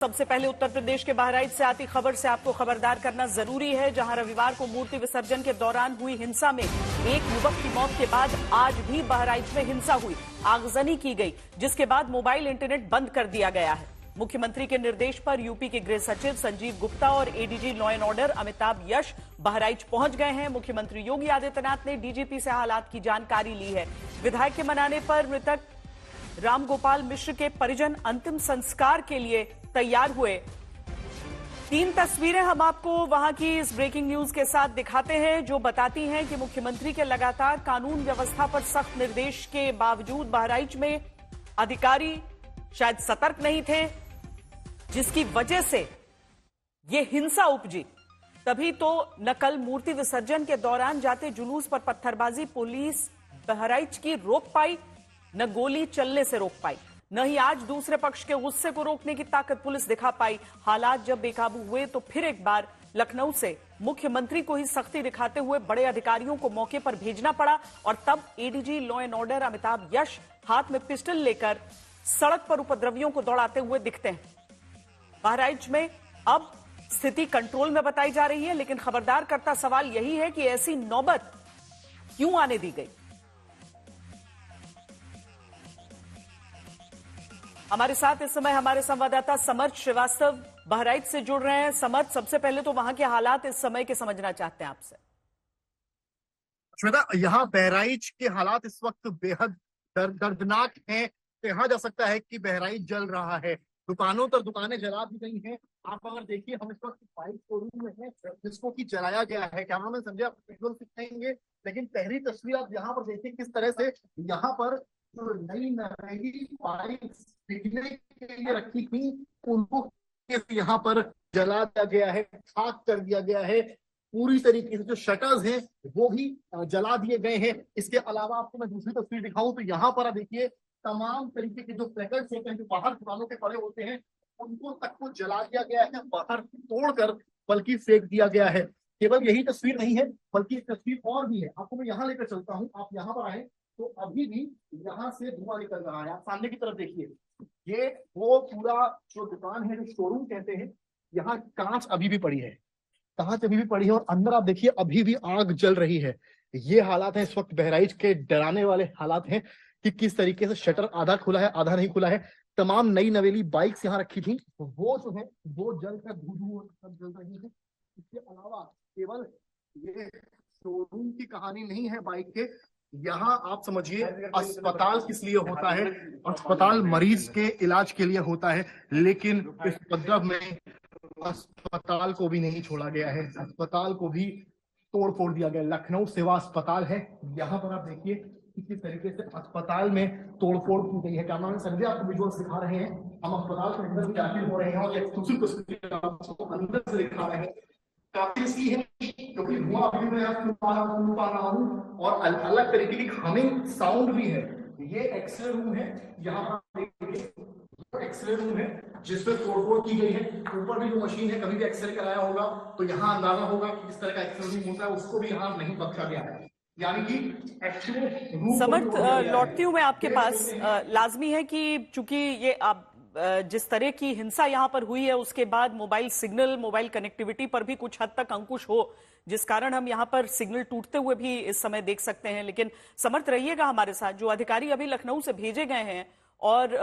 सबसे पहले उत्तर प्रदेश के बहराइच से आती खबर से आपको खबरदार करना जरूरी है, जहां रविवार को मूर्ति विसर्जन के दौरान हुई हिंसा में एक युवक की मौत के बाद आज भी बहराइच में हिंसा हुई, आगजनी की गई, जिसके बाद मोबाइल इंटरनेट बंद कर दिया गया है। मुख्यमंत्री के निर्देश पर यूपी के गृह सचिव संजीव गुप्ता और ADG law and order Amitabh Yash Bahraich पहुंच गए हैं। मुख्यमंत्री योगी आदित्यनाथ ने डीजीपी से हालात की जानकारी ली है। विधायक के मनाने पर मृतक रामगोपाल मिश्र के परिजन अंतिम संस्कार के लिए तैयार हुए। 3 तस्वीरें हम आपको वहां की इस ब्रेकिंग न्यूज के साथ दिखाते हैं, जो बताती हैं कि मुख्यमंत्री के लगातार कानून व्यवस्था पर सख्त निर्देश के बावजूद बहराइच में अधिकारी शायद सतर्क नहीं थे, जिसकी वजह से ये हिंसा उपजी। तभी तो न कल मूर्ति विसर्जन के दौरान जाते जुलूस पर पत्थरबाजी पुलिस बहराइच की रोक पाई, न गोली चलने से रोक पाई, न ही आज दूसरे पक्ष के गुस्से को रोकने की ताकत पुलिस दिखा पाई। हालात जब बेकाबू हुए तो फिर एक बार लखनऊ से मुख्यमंत्री को ही सख्ती दिखाते हुए बड़े अधिकारियों को मौके पर भेजना पड़ा और तब ADG law and order Amitabh Yash हाथ में पिस्टल लेकर सड़क पर उपद्रवियों को दौड़ाते हुए दिखते हैं। बहराइच में अब स्थिति कंट्रोल में बताई जा रही है, लेकिन खबरदार करता सवाल यही है कि ऐसी नौबत क्यों आने दी गई। हमारे साथ इस समय हमारे संवाददाता समर्थ श्रीवास्तव बहराइच से जुड़ रहे हैं। समर्थ, सबसे पहले तो वहां के हालात इस समय के समझना चाहते हैं आपसे। श्वेता, यहाँ बहराइच के हालात इस वक्त बेहद दर्दनाक हैं। कहा जा सकता है कि बहराइच जल रहा है, दुकानों पर दुकानें जला दी गई हैं। आप अगर देखिए, हम इस वक्त बाइक शोरूम में हैं जिसको कि जलाया गया है। कैमरामैन संजय आप विजुअल दिखाएंगे, लेकिन पहली तस्वीर आप यहाँ पर देखिए किस तरह से यहाँ पर जो नई नवेली बाइक बिकने के लिए रखी थी उनको यहाँ पर जला दिया गया है, खाक कर दिया गया है। पूरी तरीके से जो शटर्स हैं वो भी जला दिए गए हैं। इसके अलावा आपको मैं दूसरी तस्वीर दिखाऊं तो यहाँ पर आप देखिए तमाम तरीके के जो प्लेकार्ड्स होते हैं जो बाहर दुकानों के पड़े होते हैं उनको तक को जला दिया गया है, बाहर तोड़कर बल्कि फेंक दिया गया है। केवल यही तस्वीर नहीं है, बल्कि एक तस्वीर और भी है, आपको मैं यहाँ लेकर चलता हूँ। आप यहाँ पर आए तो अभी भी यहाँ से धुआं निकल रहा है। आप सामने की तरफ देखिए, ये वो पूरा जो दुकान है, जो शोरूम कहते हैं, यहाँ कांच अभी भी पड़ी है, कांच अभी भी पड़ी है और अंदर आप देखिए अभी भी आग जल रही है। ये हालात हैं इस वक्त बहराइच के, डराने वाले हालात हैं कि किस तरीके से शटर आधा खुला है, आधा नहीं खुला है। तमाम नई नवेली बाइक्स यहाँ रखी थी, वो जो है वो जलकर धू जल रही है। इसके अलावा केवल ये शोरूम की कहानी नहीं है बाइक के, यहाँ आप समझिए अस्पताल किस लिए होता है, अस्पताल मरीज के इलाज के लिए होता है, लेकिन इस उपद्रव में अस्पताल को भी नहीं छोड़ा गया है, अस्पताल को भी तोड़ फोड़ दिया गया। लखनऊ सेवा अस्पताल है, यहाँ पर आप देखिए किस तरीके से अस्पताल में तोड़फोड़ की गई है। कैमरामैन संजय आपको विजुअल दिखा रहे हैं, हम अस्पताल के अंदर दाखिल हो रहे हैं और एक दूसरी तस्वीर आपको अंदर से दिखा रहे हैं। काफी इसकी है क्योंकि धुआं अभी मैं सुन पा रहा हूँ और अलग तरीके की हमिंग साउंड भी है। ये एक्सरे रूम है, यहाँ पर एक्सरे रूम है जिसमें तोड़फोड़ की गई है। ऊपर भी जो मशीन है, कभी भी एक्सरे कराया होगा तो यहाँ अंदाजा होगा कि किस तरह का एक्सरे रूम होता है, उसको भी यहाँ नहीं बख्शा गया है। यानी कि एक्चुअल समर्थ, लौटती हूँ मैं आपके पास। लाजमी है कि चूंकि ये आप जिस तरह की हिंसा यहां पर हुई है उसके बाद मोबाइल सिग्नल, मोबाइल कनेक्टिविटी पर भी कुछ हद तक अंकुश हो, जिस कारण हम यहां पर सिग्नल टूटते हुए भी इस समय देख सकते हैं। लेकिन समर्थ रहिएगा हमारे साथ। जो अधिकारी अभी लखनऊ से भेजे गए हैं और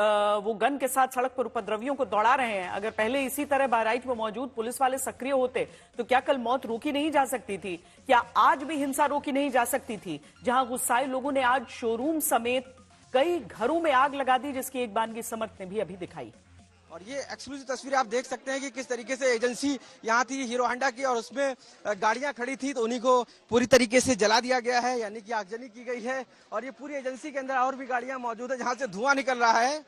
वो गन के साथ सड़क पर उपद्रवियों को दौड़ा रहे हैं, अगर पहले इसी तरह बहराइच में मौजूद पुलिस वाले सक्रिय होते तो क्या कल मौत रोकी नहीं जा सकती थी? क्या आज भी हिंसा रोकी नहीं जा सकती थी? जहां गुस्साए लोगों ने आज शोरूम समेत कई घरों में आग लगा दी, जिसकी एक बानगी समर्थ ने भी अभी दिखाई। और ये एक्सक्लूसिव तस्वीर आप देख सकते हैं कि किस तरीके से एजेंसी यहाँ थी हीरो होंडा की और उसमें गाड़ियां खड़ी थी तो उन्हीं को पूरी तरीके से जला दिया गया है, यानी कि आगजनी की गई है। और ये पूरी एजेंसी के अंदर और भी गाड़ियां मौजूद है जहां से धुआं निकल रहा है।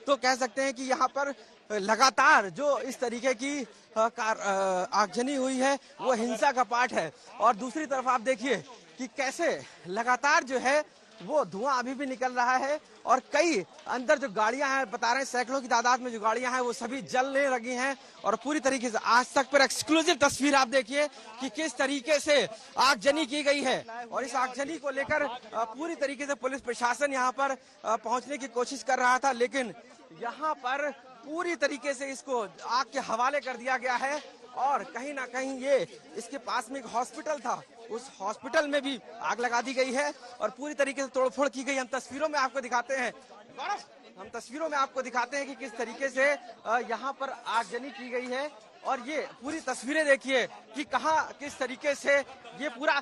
तो कह सकते हैं कि यहाँ पर लगातार जो इस तरीके की आगजनी हुई है वो हिंसा का पार्ट है। और दूसरी तरफ आप देखिए कि कैसे लगातार जो है वो धुआं अभी भी निकल रहा है और कई अंदर जो गाड़ियां हैं, बता रहे हैं सैकड़ों की तादाद में जो गाड़ियां हैं वो सभी जलने लगी हैं। और पूरी तरीके से आज तक पर एक्सक्लूसिव तस्वीर आप देखिए कि किस तरीके से आगजनी की गई है। और इस आगजनी को लेकर पूरी तरीके से पुलिस प्रशासन यहाँ पर पहुंचने की कोशिश कर रहा था, लेकिन यहाँ पर पूरी तरीके से इसको आग के हवाले कर दिया गया है। और कहीं ना कहीं ये इसके पास में एक हॉस्पिटल था, उस हॉस्पिटल में भी आग लगा दी गई है और पूरी तरीके से तोड़फोड़ की गई। हम तस्वीरों में आपको दिखाते हैं, हम तस्वीरों में आपको दिखाते हैं कि किस तरीके से यहाँ पर आगजनी की गई है। और ये पूरी तस्वीरें देखिए कि कहाँ किस तरीके से ये पूरा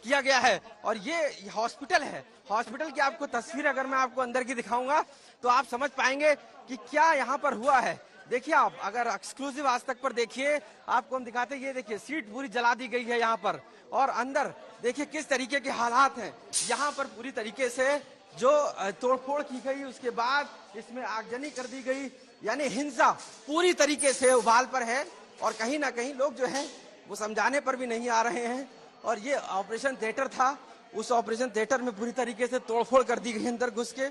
किया गया है। और ये हॉस्पिटल है, हॉस्पिटल की आपको तस्वीर अगर मैं आपको अंदर की दिखाऊंगा तो आप समझ पाएंगे कि क्या यहाँ पर हुआ है। देखिए आप अगर एक्सक्लूसिव आज तक पर देखिए, आपको हम दिखाते हैं, ये देखिए सीट पूरी जला दी गई है यहाँ पर। और अंदर देखिए किस तरीके के हालात हैं यहाँ पर। पूरी तरीके से जो तोड़फोड़ की गई, उसके बाद इसमें आगजनी कर दी गई, यानी हिंसा पूरी तरीके से उबाल पर है। और कहीं ना कहीं लोग जो है वो समझाने पर भी नहीं आ रहे हैं। और ये ऑपरेशन थिएटर था, उस ऑपरेशन थिएटर में पूरी तरीके से तोड़फोड़ कर दी गई अंदर घुस के।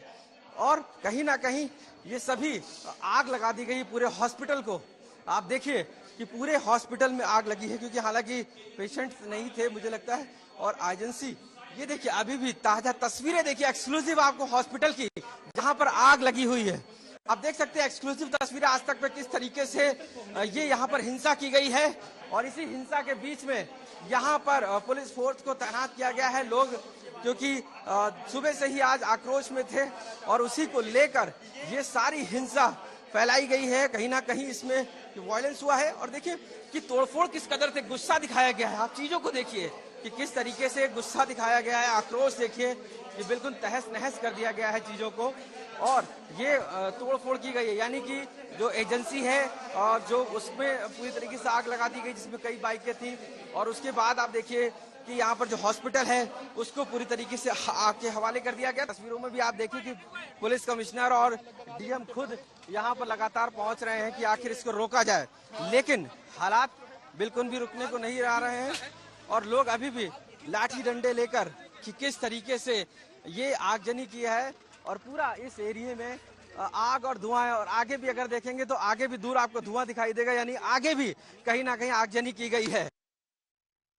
और कहीं ना कहीं ये सभी आग लगा दी गई पूरे हॉस्पिटल को। आप देखिए कि पूरे हॉस्पिटल में आग लगी है, क्योंकि हालांकि पेशेंट्स नहीं थे मुझे लगता है। और एजेंसी ये देखिए अभी भी ताजा तस्वीरें देखिए एक्सक्लूसिव आपको हॉस्पिटल की, जहां पर आग लगी हुई है। आप देख सकते हैं एक्सक्लूसिव तस्वीरें आज तक पे किस तरीके से ये यहाँ पर हिंसा की गई है। और इसी हिंसा के बीच में यहाँ पर पुलिस फोर्स को तैनात किया गया है। लोग क्योंकि सुबह से ही आज आक्रोश में थे और उसी को लेकर ये सारी हिंसा फैलाई गई है। कहीं ना कहीं इसमें वायलेंस हुआ है। और देखिए कि तोड़फोड़ किस कदर से गुस्सा दिखाया गया है। आप चीजों को देखिए कि किस तरीके से गुस्सा दिखाया गया है, आक्रोश देखिए कि बिल्कुल तहस नहस कर दिया गया है चीजों को। और ये तोड़फोड़ की गई है, यानी कि जो एजेंसी है और जो उसमें पूरी तरीके से आग लगा दी गई, जिसमें कई बाइकें थी। और उसके बाद आप देखिए कि यहाँ पर जो हॉस्पिटल है उसको पूरी तरीके से आग के हवाले कर दिया गया। तस्वीरों में भी आप देखिए कि पुलिस कमिश्नर और डीएम खुद यहाँ पर लगातार पहुंच रहे हैं कि आखिर इसको रोका जाए, लेकिन हालात बिल्कुल भी रुकने को नहीं आ रहे हैं। और लोग अभी भी लाठी डंडे लेकर कि किस तरीके से ये आगजनी की है। और पूरा इस एरिया में आग और धुआं है। और आगे भी अगर देखेंगे तो आगे भी दूर आपको धुआं दिखाई देगा, यानी आगे भी कहीं ना कहीं आगजनी की गई है।